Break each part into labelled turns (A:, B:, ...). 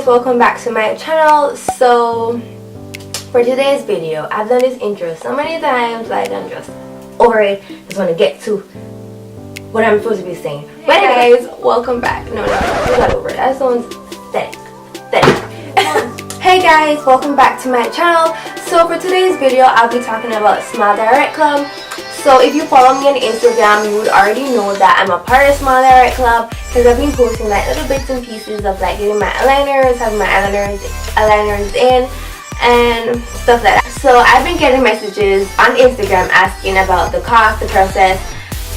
A: guys, welcome back to my channel. So for today's video, I've done this intro so many times, like I'm just over it. Just want to get to what I'm supposed to be saying. But guys, welcome back. No, we got over it. That sounds thick. Hey guys, welcome back to my channel. So for today's video, I'll be talking about Smile Direct Club. So if you follow me on Instagram, you would already know that I'm a part of Smile Direct Club, because I've been posting like little bits and pieces of like getting my eyeliners, having my eyeliners in, and stuff like that. So I've been getting messages on Instagram asking about the cost, the process,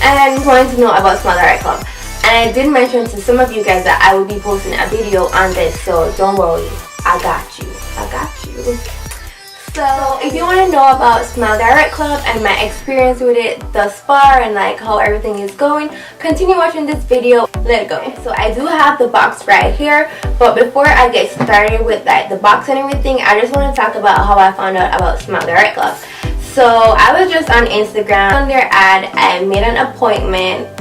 A: and wanting to know about Smile Direct Club. And I did mention to some of you guys that I will be posting a video on this, so don't worry, I got you. So if you want to know about Smile Direct Club and my experience with it thus far and like how everything is going, continue watching this video. Let's go. So I do have the box right here, but before I get started with like the box and everything, I just want to talk about how I found out about Smile Direct Club. So I was just on Instagram, on their ad, I made an appointment.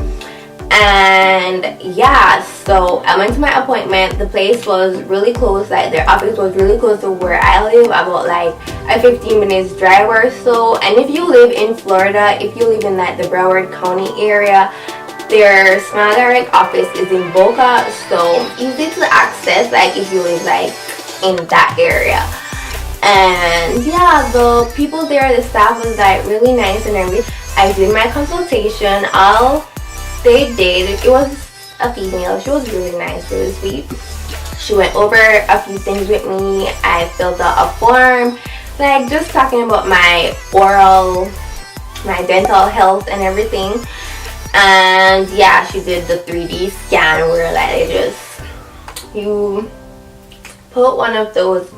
A: And yeah, so I went to my appointment. The place was really close, like their office was really close to where I live, about like a 15 minutes drive or so. And if you live in Florida, if you live in like the Broward County area, their Smile Direct office is in Boca, so easy to access, like if you live like in that area. And yeah, the people there, the staff was like really nice and everything. I did my consultation. They did. It was a female. She was really nice, really sweet. She went over a few things with me. I filled out a form, like just talking about my oral, my dental health and everything. And yeah, she did the 3D scan where like you put one of those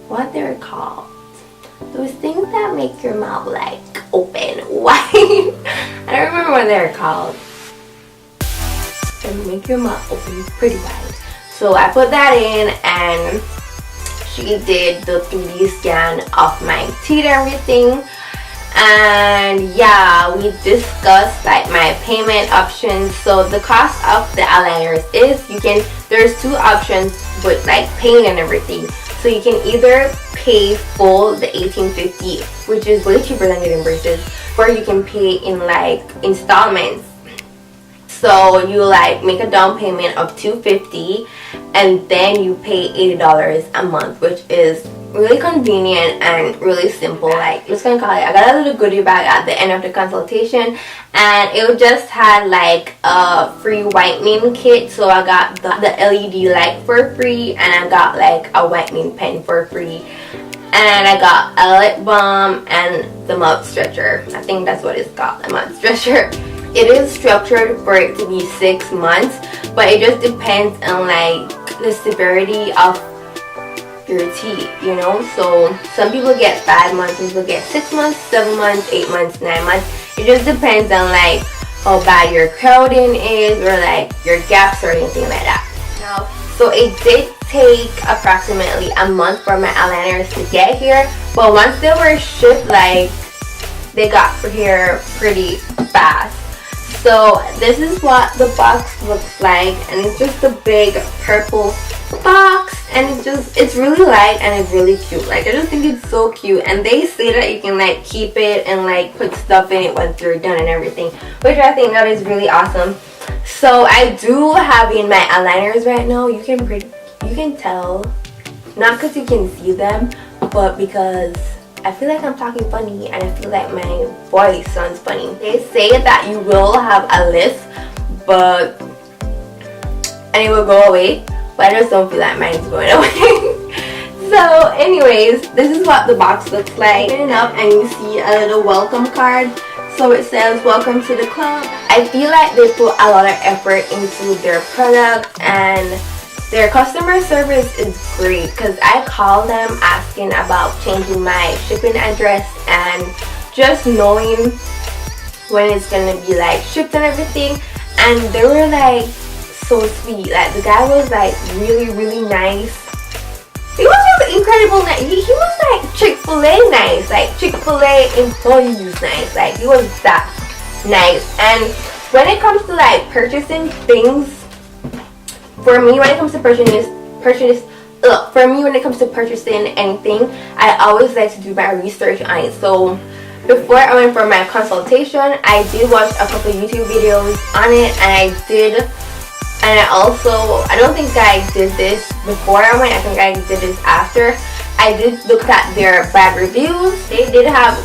A: what they're called, those things that make your mouth like open wide. I don't remember what they're called. And make your mouth open pretty wide. So I put that in and she did the 3D scan of my teeth and everything. And yeah, we discussed like my payment options. So the cost of the eyeliners is, there's two options with like paying and everything. So you can either pay full, the $18.50, which is way cheaper than getting braces, or you can pay in like installments. So you like make a down payment of $250 and then you pay $80 a month, which is really convenient and really simple. Like, just gonna call it, I got a little goodie bag at the end of the consultation, and it just had like a free whitening kit. So I got the LED light for free, and I got like a whitening pen for free, and I got a lip balm and the mouth stretcher. I think that's what it's called, a mouth stretcher. It is structured for it to be 6 months, but it just depends on like the severity of your teeth, you know. So some people get 5 months, some people get 6 months, 7 months, 8 months, 9 months. It just depends on like how bad your crowding is or like your gaps or anything like that. Now, so it did take approximately a month for my eyeliners to get here, but once they were shipped, like they got here pretty fast. So this is what the box looks like, and it's just a big purple box, and it's really light and it's really cute. Like, I just think it's so cute, and they say that you can like keep it and like put stuff in it once you're done and everything, which I think that is really awesome. So I do have in my eyeliners right now. You can tell, not because you can see them, but because I feel like I'm talking funny and I feel like my voice sounds funny. They say that you will have a lisp, and it will go away, but I just don't feel like mine's going away. So anyways, this is what the box looks like. Open it up and you see a little welcome card. So it says, welcome to the club. I feel like they put a lot of effort into their product, and their customer service is great, because I called them asking about changing my shipping address and just knowing when it's gonna be like shipped and everything, and they were like so sweet. Like, the guy was like really nice. He was just incredible nice. He was like Chick-fil-A nice, like Chick-fil-A employees nice. Like, he was that nice. And when it comes to like purchasing things, for me, when it comes to purchase, look, for me when it comes to purchasing anything, I always like to do my research on it. So before I went for my consultation, I did watch a couple of YouTube videos on it, and I don't think I did this before I went, I think I did this after. I did look at their bad reviews. They did have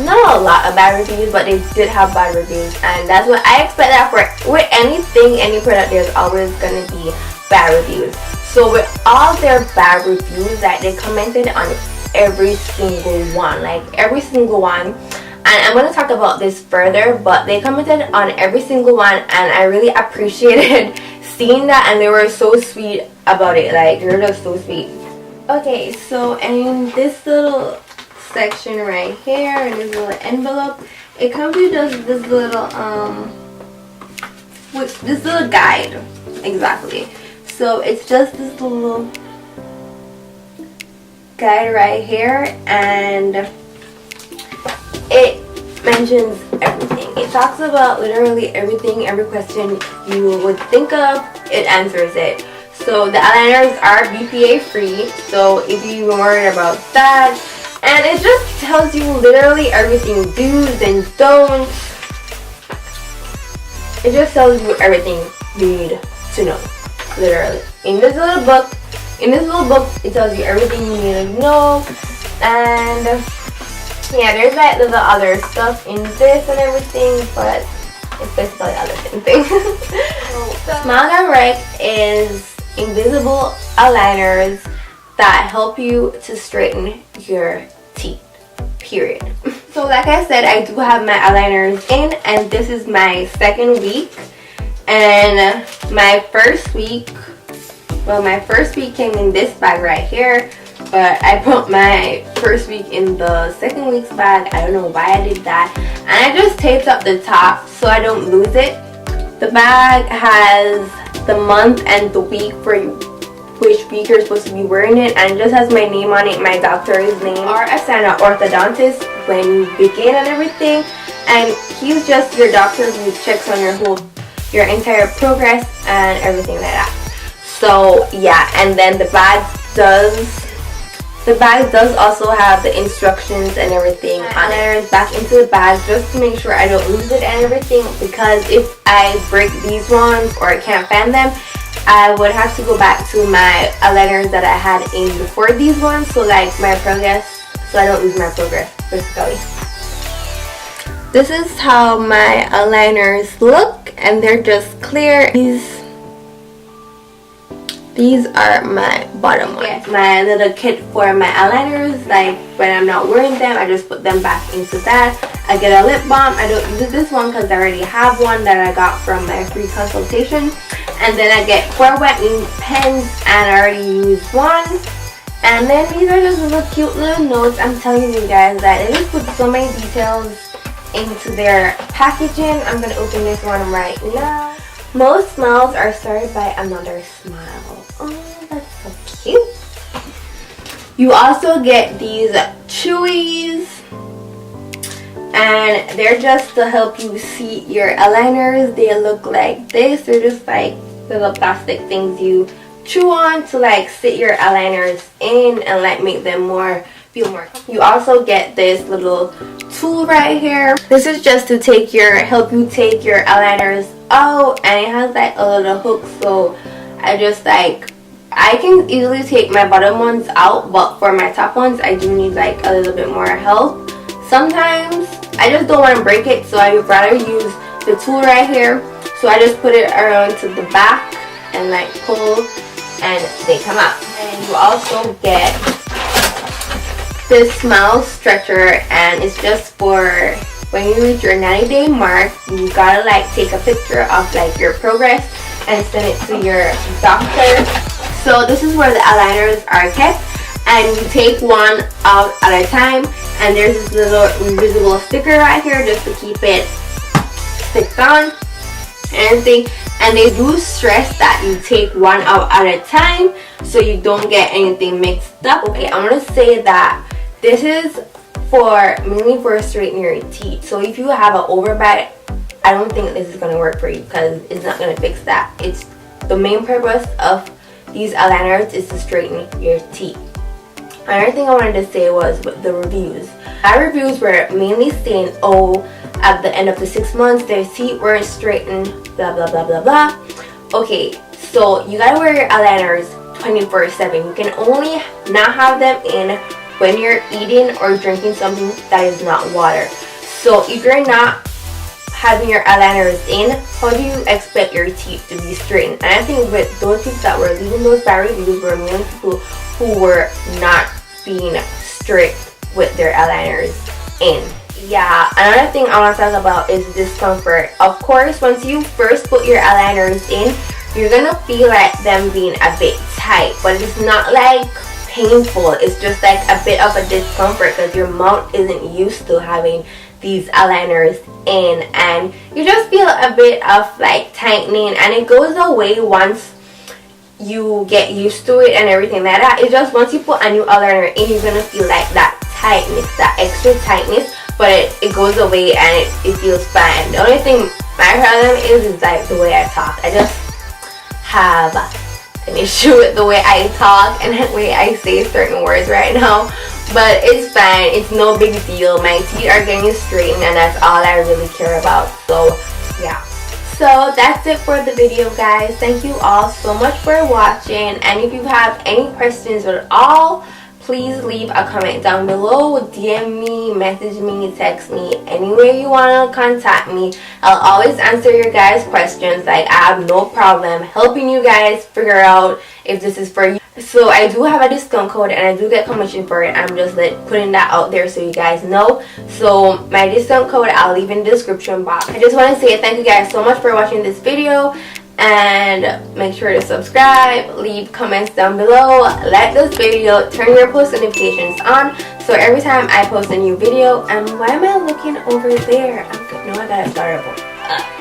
A: not a lot of bad reviews, but they did have bad reviews, and that's what I expect that for with anything, any product, there's always gonna be bad reviews. So with all their bad reviews, that they commented on every single one, like every single one, and I'm gonna talk about this further, but they commented on every single one, and I really appreciated seeing that, and they were so sweet about it. Like, they're just so sweet. Okay, so in this little section right here, in this little envelope, it comes with just this little this little guide. Exactly. So it's just this little guide right here, and it mentions everything. It talks about literally everything, every question you would think of, it answers it. So the eyeliners are BPA free, so if you're worried about that, and it just tells you literally everything, do's and don'ts. It just tells you everything you need to know, literally. In this little book, it tells you everything you need to know, and yeah, there's like little other stuff in this and everything, but it's basically all the same thing. So Smile Direct is invisible eyeliners that help you to straighten your teeth, period. So like I said, I do have my eyeliners in, and this is my second week, and my first week came in this bag right here, but I put my first week in the second week's bag. I don't know why I did that, and I just taped up the top so I don't lose it. The bag has the month and the week for which week you're supposed to be wearing it, and it just has my name on it, my doctor's name, or a orthodontist when you begin and everything, and he's just your doctor who checks on your entire progress and everything like that. So yeah, and then the bag does also have the instructions and everything on it. Back into the bag just to make sure I don't lose it and everything, because if I break these ones or I can't find them, I would have to go back to my eyeliners that I had in before these ones, so like my progress, so I don't lose my progress basically. This is how my eyeliners look, and they're just clear. These are my bottom ones. My little kit for my eyeliners, like when I'm not wearing them, I just put them back into that. I get a lip balm. I don't use this one because I already have one that I got from my free consultation. And then I get 4 wet ink pens, and I already used one. And then these are just little cute little notes. I'm telling you guys that they just put so many details into their packaging. I'm going to open this one right now. Most smiles are started by another smile. Oh, that's so cute. You also get these chewies, and they're just to help you see your eyeliners. They look like this. They're just like little plastic things you chew on to like sit your eyeliners in and like make them feel more. You also get this little tool right here. This is just to help you take your eyeliners out, and it has like a little hook, so I can easily take my bottom ones out, but for my top ones I do need like a little bit more help. Sometimes I just don't want to break it, so I would rather use the tool right here. So I just put it around to the back and like pull, and they come out. And you also get this smile stretcher, and it's just for when you reach your 90-day mark. You gotta like take a picture of like your progress and send it to your doctor. So this is where the eyeliners are kept, and you take one out at a time, and there's this little invisible sticker right here just to keep it sticked on and everything. And they do stress that you take one out at a time so you don't get anything mixed up. Okay, I'm gonna say that this is mainly for straightening your teeth. So if you have an overbite, I don't think this is gonna work for you because it's not gonna fix that. It's the main purpose of these eyeliners is to straighten your teeth. Another thing I wanted to say was with the reviews. Our reviews were mainly saying, oh, at the end of the 6 months their teeth weren't straightened, blah blah blah blah blah. Okay, so you gotta wear your eyeliners 24/7. You can only not have them in when you're eating or drinking something that is not water. So if you're not having your eyeliners in, how do you expect your teeth to be straightened? And I think with those people that were leaving those bad reviews were mainly people who were not being strict with their eyeliners in. Yeah, another thing I want to talk about is discomfort. Of course, once you first put your eyeliners in, you're gonna feel like them being a bit tight, but it's not like painful. It's just like a bit of a discomfort because your mouth isn't used to having these eyeliners in, and you just feel a bit of like tightening, and it goes away once you get used to it and everything like that. It's just once you put a new eyeliner in, you're gonna feel like that tightness, that extra tightness, but it goes away and it feels fine. The only thing my problem is like the way I talk. I just have an issue with the way I talk and the way I say certain words right now, but it's fine. It's no big deal. My teeth are getting straightened and that's all I really care about. So yeah, so that's it for the video, guys. Thank you all so much for watching, and if you have any questions at all, please leave a comment down below. DM me, message me, text me, any way you want to contact me. I'll always answer your guys' questions. Like, I have no problem helping you guys figure out if this is for you. So I do have a discount code and I do get commission for it. I'm just like putting that out there so you guys know. So my discount code I'll leave in the description box. I just want to say thank you guys so much for watching this video, and make sure to subscribe, leave comments down below, like this video, turn your post notifications on so every time I post a new video. And why am I looking over there? No, I gotta start over.